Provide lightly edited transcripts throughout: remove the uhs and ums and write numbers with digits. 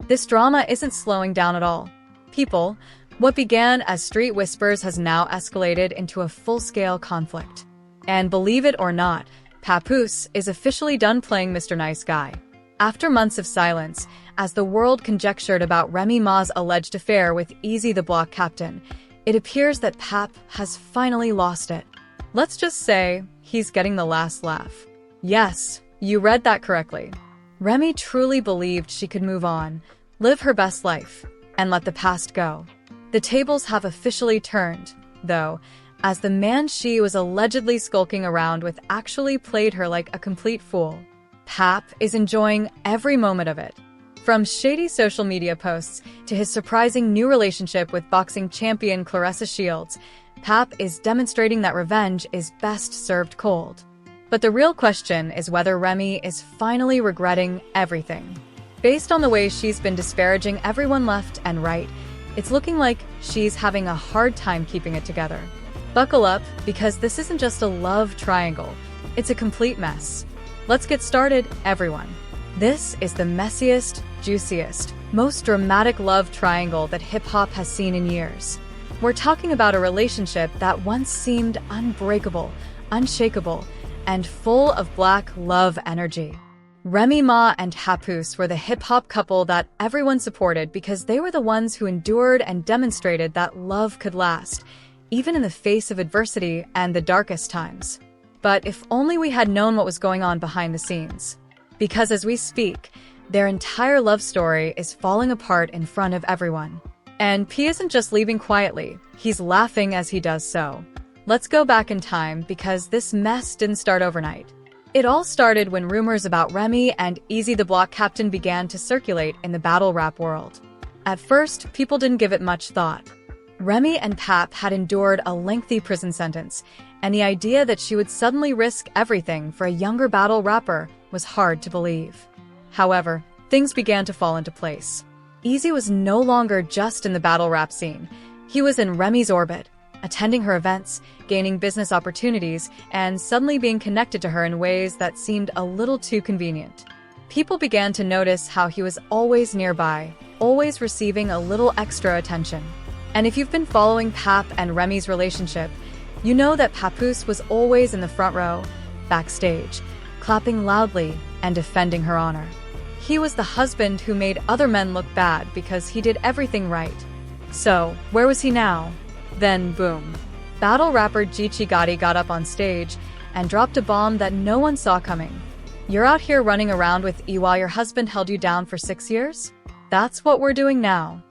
This drama isn't slowing down at all. People, what began as street whispers has now escalated into a full-scale conflict. And believe it or not, Papoose is officially done playing Mr. Nice Guy. After months of silence, as the world conjectured about Remy Ma's alleged affair with Easy the Block Captain, it appears that Pap has finally lost it. Let's just say he's getting the last laugh. Yes, you read that correctly. Remy truly believed she could move on, live her best life, and let the past go. The tables have officially turned, though, as the man she was allegedly skulking around with actually played her like a complete fool. Pap is enjoying every moment of it. From shady social media posts to his surprising new relationship with boxing champion Claressa Shields, Pap is demonstrating that revenge is best served cold. But the real question is whether Remy is finally regretting everything. Based on the way she's been disparaging everyone left and right, it's looking like she's having a hard time keeping it together. Buckle up, because this isn't just a love triangle, it's a complete mess. Let's get started, everyone. This is the messiest, juiciest, most dramatic love triangle that hip-hop has seen in years. We're talking about a relationship that once seemed unbreakable, unshakable, and full of black love energy. Remy Ma and Papoose were the hip-hop couple that everyone supported because they were the ones who endured and demonstrated that love could last, even in the face of adversity and the darkest times. But if only we had known what was going on behind the scenes. Because as we speak, their entire love story is falling apart in front of everyone. And P isn't just leaving quietly, he's laughing as he does so. Let's go back in time, because this mess didn't start overnight. It all started when rumors about Remy and Easy the Block Captain began to circulate in the battle rap world. At first, people didn't give it much thought. Remy and Pap had endured a lengthy prison sentence, and the idea that she would suddenly risk everything for a younger battle rapper was hard to believe. However, things began to fall into place. Easy was no longer just in the battle rap scene. He was in Remy's orbit, attending her events, gaining business opportunities, and suddenly being connected to her in ways that seemed a little too convenient. People began to notice how he was always nearby, always receiving a little extra attention. And if you've been following Pap and Remy's relationship, you know that Papoose was always in the front row, backstage, clapping loudly and defending her honor. He was the husband who made other men look bad because he did everything right. So, where was he now? Then, boom. Battle rapper Geechee Gotti got up on stage and dropped a bomb that no one saw coming. You're out here running around with E while your husband held you down for 6 years? That's what we're doing now.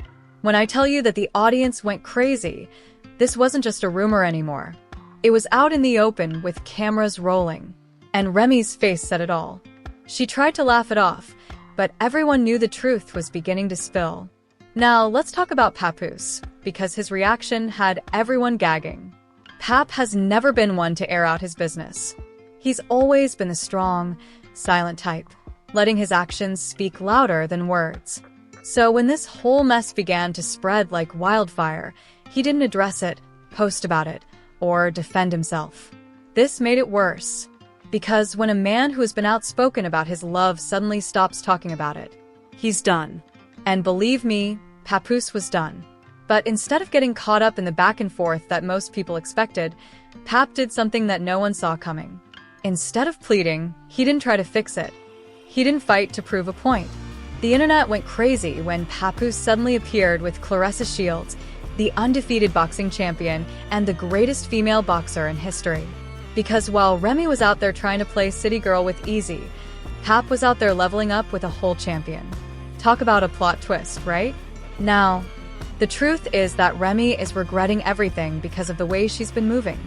When I tell you that the audience went crazy, this wasn't just a rumor anymore. It was out in the open with cameras rolling. And Remy's face said it all. She tried to laugh it off, but everyone knew the truth was beginning to spill. Now, let's talk about Papoose, because his reaction had everyone gagging. Pap has never been one to air out his business. He's always been the strong, silent type, letting his actions speak louder than words. So when this whole mess began to spread like wildfire, he didn't address it, post about it, or defend himself. This made it worse, because when a man who has been outspoken about his love suddenly stops talking about it, he's done. And believe me, Papoose was done. But instead of getting caught up in the back and forth that most people expected, Pap did something that no one saw coming. Instead of pleading, he didn't try to fix it. He didn't fight to prove a point. The internet went crazy when Papoose suddenly appeared with Claressa Shields, the undefeated boxing champion and the greatest female boxer in history. Because while Remy was out there trying to play city girl with Easy, Pap was out there leveling up with a whole champion. Talk about a plot twist, right? Now, the truth is that Remy is regretting everything because of the way she's been moving.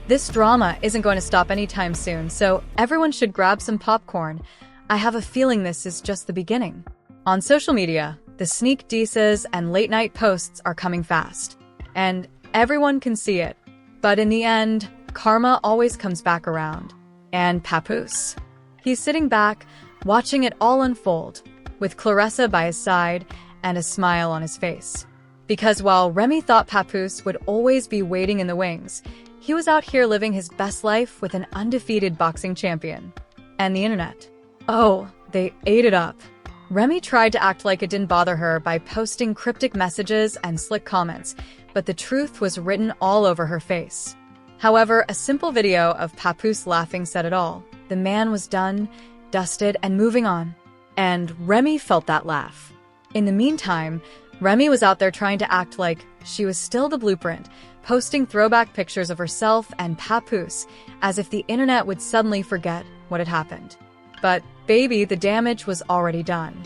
This drama isn't going to stop anytime soon, so everyone should grab some popcorn. I have a feeling this is just the beginning. On social media, the sneak disses and late-night posts are coming fast, and everyone can see it. But in the end, karma always comes back around. And Papoose? He's sitting back, watching it all unfold, with Claressa by his side and a smile on his face. Because while Remy thought Papoose would always be waiting in the wings, he was out here living his best life with an undefeated boxing champion. And the internet. Oh, they ate it up. Remy tried to act like it didn't bother her by posting cryptic messages and slick comments, but the truth was written all over her face. However, a simple video of Papoose laughing said it all. The man was done, dusted, and moving on. And Remy felt that laugh. In the meantime, Remy was out there trying to act like she was still the blueprint, posting throwback pictures of herself and Papoose as if the internet would suddenly forget what had happened. But, baby, the damage was already done.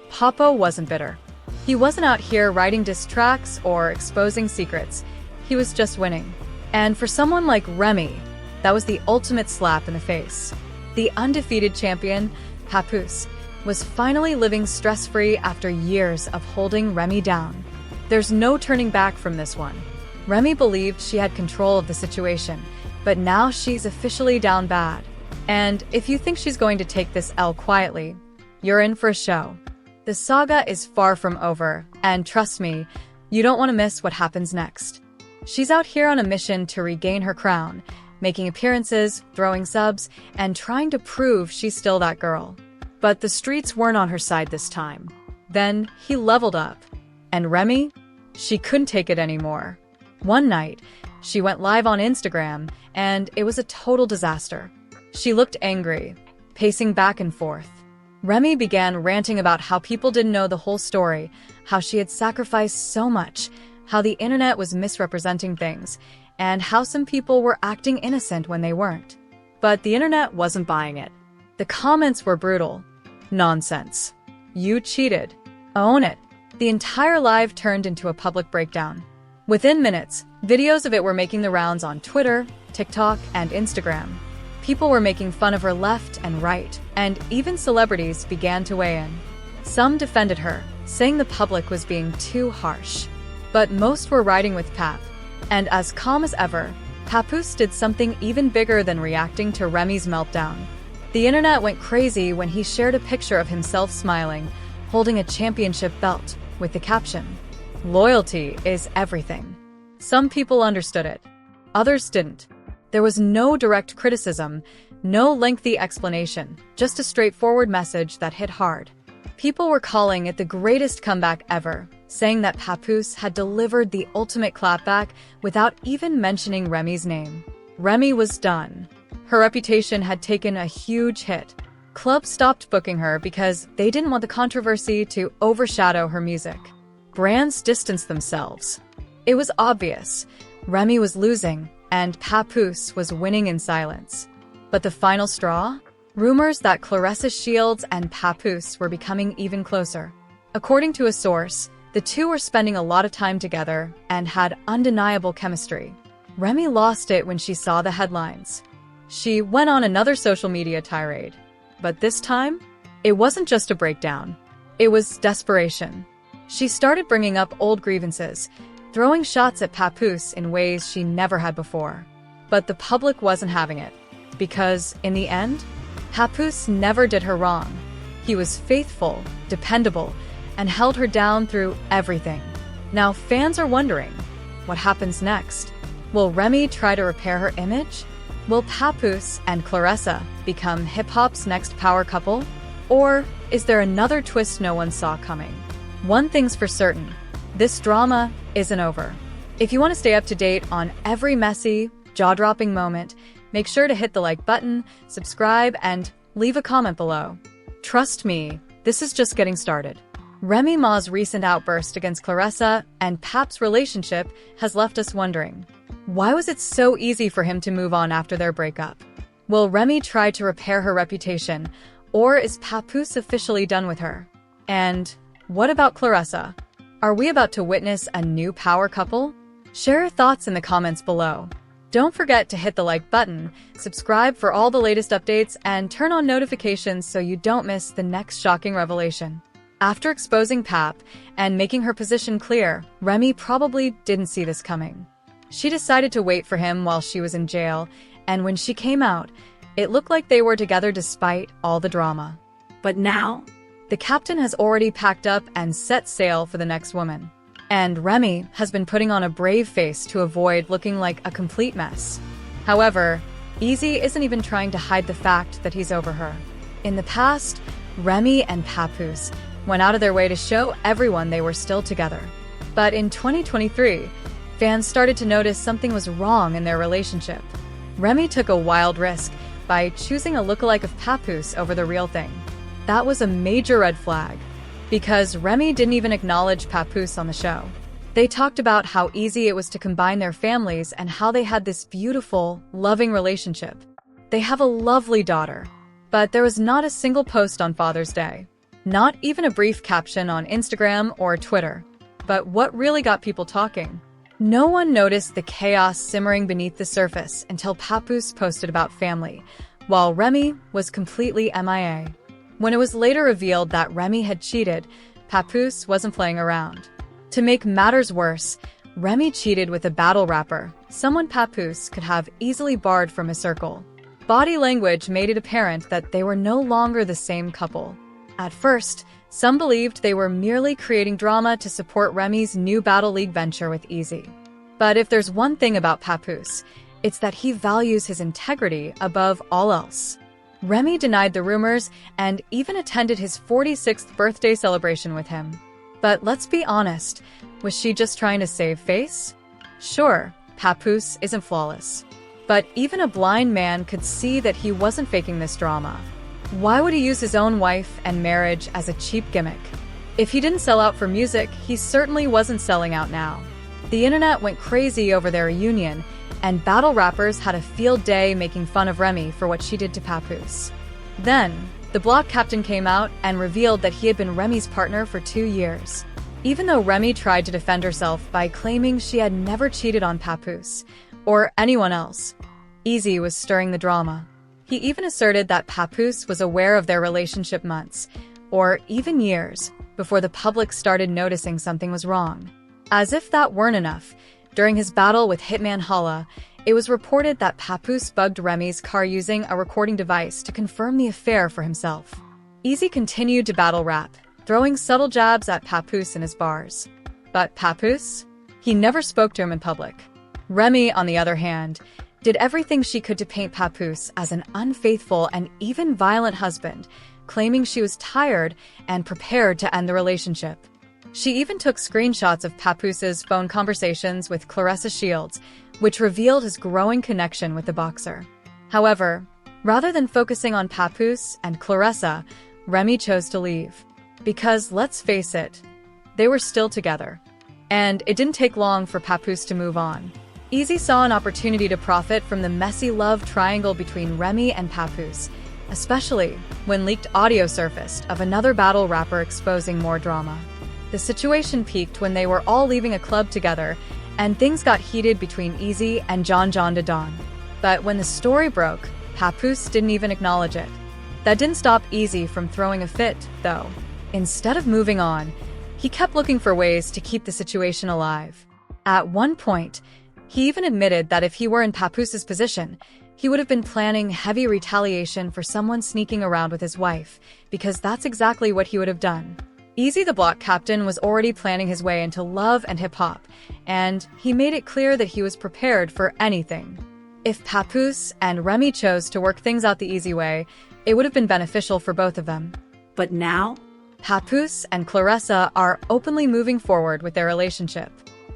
Papo wasn't bitter. He wasn't out here writing diss tracks or exposing secrets. He was just winning. And for someone like Remy, that was the ultimate slap in the face. The undefeated champion, Papoose, was finally living stress-free after years of holding Remy down. There's no turning back from this one. Remy believed she had control of the situation, but now she's officially down bad. And if you think she's going to take this L quietly, you're in for a show. The saga is far from over, and trust me, you don't want to miss what happens next. She's out here on a mission to regain her crown, making appearances, throwing subs, and trying to prove she's still that girl. But the streets weren't on her side this time. Then he leveled up. And Remy? She couldn't take it anymore. One night, she went live on Instagram, and it was a total disaster. She looked angry, pacing back and forth. Remy began ranting about how people didn't know the whole story, how she had sacrificed so much, how the internet was misrepresenting things, and how some people were acting innocent when they weren't. But the internet wasn't buying it. The comments were brutal. Nonsense. You cheated. Own it. The entire live turned into a public breakdown. Within minutes, videos of it were making the rounds on Twitter, TikTok, and Instagram. People were making fun of her left and right, and even celebrities began to weigh in. Some defended her, saying the public was being too harsh. But most were riding with Pap. And as calm as ever, Papoose did something even bigger than reacting to Remy's meltdown. The internet went crazy when he shared a picture of himself smiling, holding a championship belt, with the caption, "Loyalty is everything." Some people understood it. Others didn't. There was no direct criticism, no lengthy explanation, just a straightforward message that hit hard. People were calling it the greatest comeback ever, saying that Papoose had delivered the ultimate clapback without even mentioning Remy's name. Remy was done. Her reputation had taken a huge hit. Clubs stopped booking her because they didn't want the controversy to overshadow her music. Brands distanced themselves. It was obvious. Remy was losing, and Papoose was winning in silence. But the final straw? Rumors that Claressa Shields and Papoose were becoming even closer. According to a source, the two were spending a lot of time together and had undeniable chemistry. Remy lost it when she saw the headlines. She went on another social media tirade. But this time, it wasn't just a breakdown. It was desperation. She started bringing up old grievances, throwing shots at Papoose in ways she never had before. But the public wasn't having it. Because, in the end, Papoose never did her wrong. He was faithful, dependable, and held her down through everything. Now fans are wondering, what happens next? Will Remy try to repair her image? Will Papoose and Claressa become hip-hop's next power couple? Or is there another twist no one saw coming? One thing's for certain, this drama isn't over. If you want to stay up to date on every messy, jaw-dropping moment, make sure to hit the like button, subscribe, and leave a comment below. Trust me, this is just getting started. Remy Ma's recent outburst against Claressa and Pap's relationship has left us wondering, why was it so easy for him to move on after their breakup? Will Remy try to repair her reputation, or is Papoose officially done with her? And what about Claressa? Are we about to witness a new power couple? Share your thoughts in the comments below. Don't forget to hit the like button, subscribe for all the latest updates, and turn on notifications so you don't miss the next shocking revelation. After exposing Pap and making her position clear, Remy probably didn't see this coming. She decided to wait for him while she was in jail, and when she came out, it looked like they were together despite all the drama. But now, the captain has already packed up and set sail for the next woman. And Remy has been putting on a brave face to avoid looking like a complete mess. However, Easy isn't even trying to hide the fact that he's over her. In the past, Remy and Papoose went out of their way to show everyone they were still together. But in 2023, fans started to notice something was wrong in their relationship. Remy took a wild risk by choosing a lookalike of Papoose over the real thing. That was a major red flag, because Remy didn't even acknowledge Papoose on the show. They talked about how easy it was to combine their families and how they had this beautiful, loving relationship. They have a lovely daughter, but there was not a single post on Father's Day. Not even a brief caption on Instagram or Twitter. But what really got people talking? No one noticed the chaos simmering beneath the surface until Papoose posted about family, while Remy was completely MIA. When it was later revealed that Remy had cheated, Papoose wasn't playing around. To make matters worse, Remy cheated with a battle rapper, someone Papoose could have easily barred from his circle. Body language made it apparent that they were no longer the same couple. At first, some believed they were merely creating drama to support Remy's new Battle League venture with Easy. But if there's one thing about Papoose, it's that he values his integrity above all else. Remy denied the rumors and even attended his 46th birthday celebration with him. But let's be honest, was she just trying to save face? Sure, Papoose isn't flawless. But even a blind man could see that he wasn't faking this drama. Why would he use his own wife and marriage as a cheap gimmick? If he didn't sell out for music, he certainly wasn't selling out now. The internet went crazy over their reunion, and battle rappers had a field day making fun of Remy for what she did to Papoose. Then, the block captain came out and revealed that he had been Remy's partner for 2 years. Even though Remy tried to defend herself by claiming she had never cheated on Papoose, or anyone else, Easy was stirring the drama. He even asserted that Papoose was aware of their relationship months, or even years, before the public started noticing something was wrong. As if that weren't enough, during his battle with Hitman Holla, it was reported that Papoose bugged Remy's car using a recording device to confirm the affair for himself. Easy continued to battle rap, throwing subtle jabs at Papoose in his bars. But Papoose? He never spoke to him in public. Remy, on the other hand, did everything she could to paint Papoose as an unfaithful and even violent husband, claiming she was tired and prepared to end the relationship. She even took screenshots of Papoose's phone conversations with Claressa Shields, which revealed his growing connection with the boxer. However, rather than focusing on Papoose and Claressa, Remy chose to leave. Because, let's face it, they were still together. And it didn't take long for Papoose to move on. Easy saw an opportunity to profit from the messy love triangle between Remy and Papoose, especially when leaked audio surfaced of another battle rapper exposing more drama. The situation peaked when they were all leaving a club together, and things got heated between Easy and John de Don. But when the story broke, Papoose didn't even acknowledge it. That didn't stop Easy from throwing a fit, though. Instead of moving on, he kept looking for ways to keep the situation alive. At one point, he even admitted that if he were in Papoose's position, he would have been planning heavy retaliation for someone sneaking around with his wife, because that's exactly what he would have done. Easy the block captain was already planning his way into love and hip-hop, and he made it clear that he was prepared for anything. If Papoose and Remy chose to work things out the easy way, it would have been beneficial for both of them. But now, Papoose and Claressa are openly moving forward with their relationship.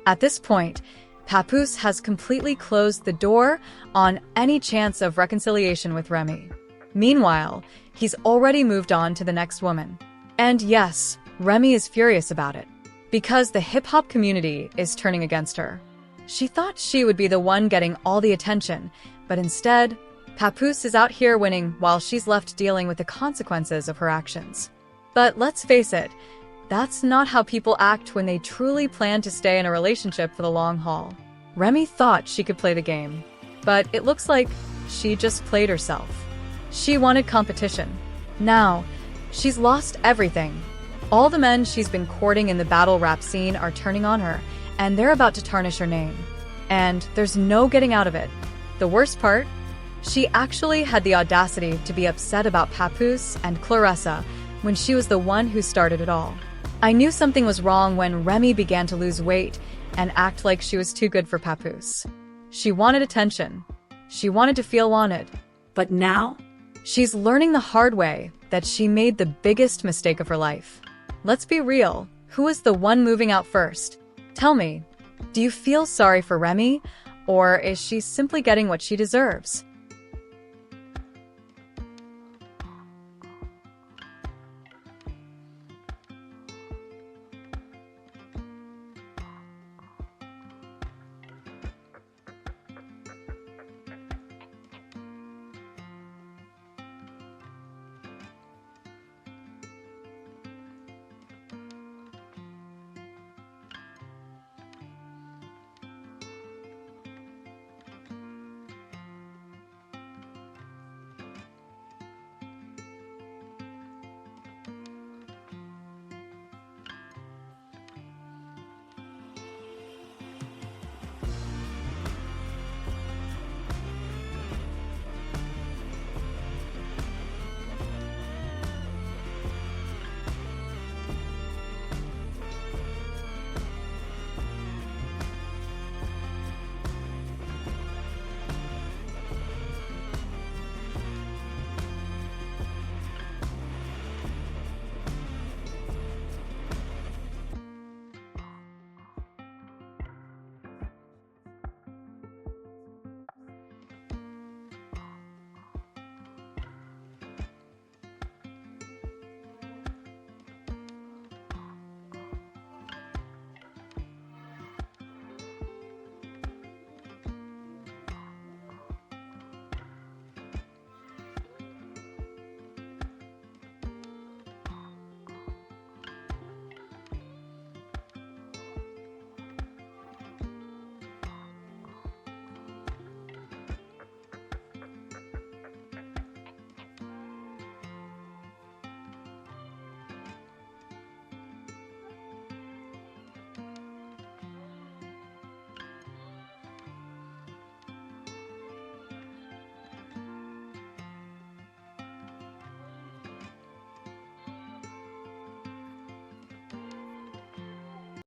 At this point, Papoose has completely closed the door on any chance of reconciliation with Remy. Meanwhile, he's already moved on to the next woman. And yes, Remy is furious about it, because the hip-hop community is turning against her. She thought she would be the one getting all the attention, but instead, Papoose is out here winning while she's left dealing with the consequences of her actions. But let's face it, that's not how people act when they truly plan to stay in a relationship for the long haul. Remy thought she could play the game, but it looks like she just played herself. She wanted competition. Now, she's lost everything. All the men she's been courting in the battle rap scene are turning on her, and they're about to tarnish her name. And there's no getting out of it. The worst part? She actually had the audacity to be upset about Papoose and Claressa when she was the one who started it all. I knew something was wrong when Remy began to lose weight and act like she was too good for Papoose. She wanted attention. She wanted to feel wanted. but now, she's learning the hard way that she made the biggest mistake of her life. Let's be real. Who is the one moving out first? Tell me, do you feel sorry for Remy, or is she simply getting what she deserves?